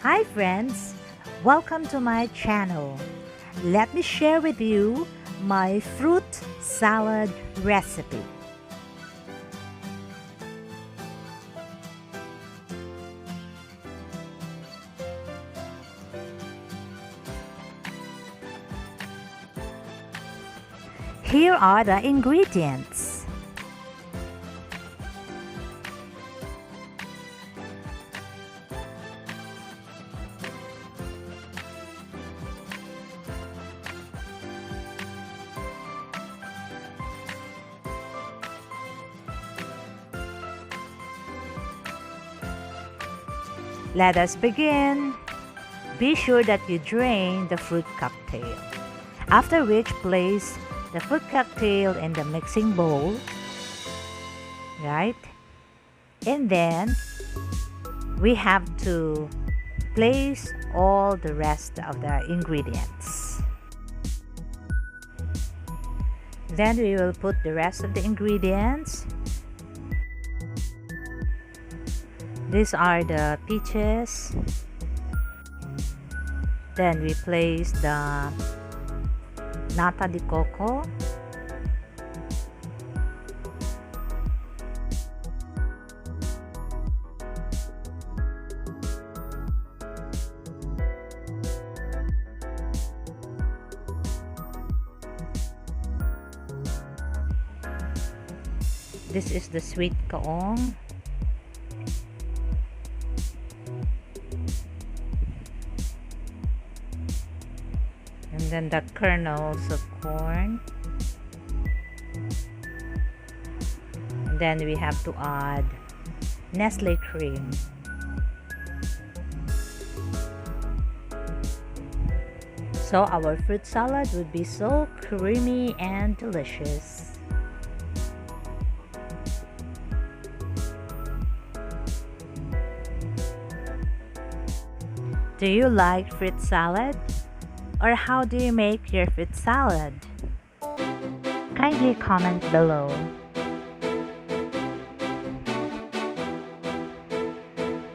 Hi friends, welcome to my channel. Let me share with you my fruit salad recipe. Here are the ingredients. Let us begin. Be sure that you drain the fruit cocktail. After which, place the fruit cocktail in the mixing bowl. Right? And then, we have to place all the rest of the ingredients. Then we will put the rest of the ingredients. These are the peaches. Then we place the nata de coco. This is the sweet kaong. And then the kernels of corn. And then we have to add Nestle cream. So our fruit salad would be so creamy and delicious. Do you like fruit salad? Or how do you make your fruit salad? Kindly comment below.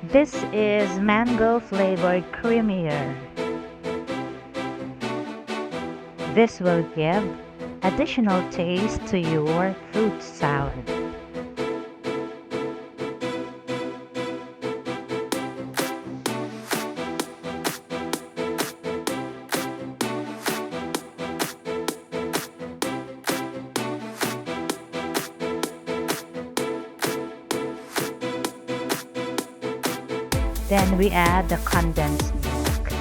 This is mango flavored creamier. This will give additional taste to your fruit salad. Then we add the condensed milk.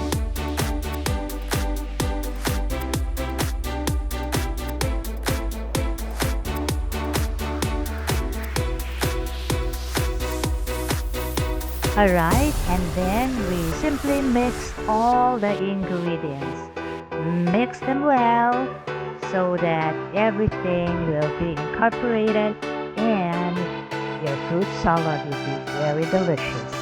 Alright, and then we simply mix all the ingredients. Mix them well so that everything will be incorporated and your fruit salad will be very delicious.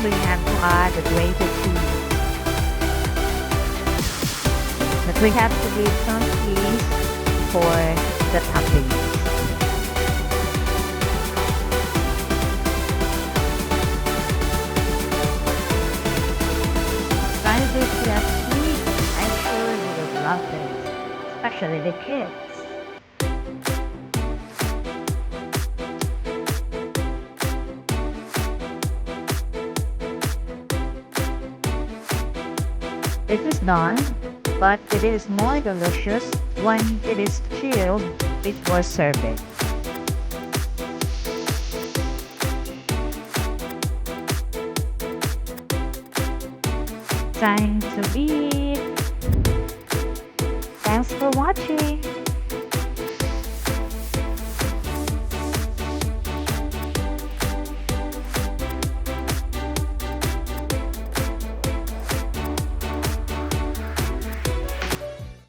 We have to add the grated cheese, but we have to leave some cheese for the topping. Try this recipe. I'm sure you will love it, especially the kids. This is done, but it is more delicious when it is chilled before serving. Time to eat. Thanks for watching.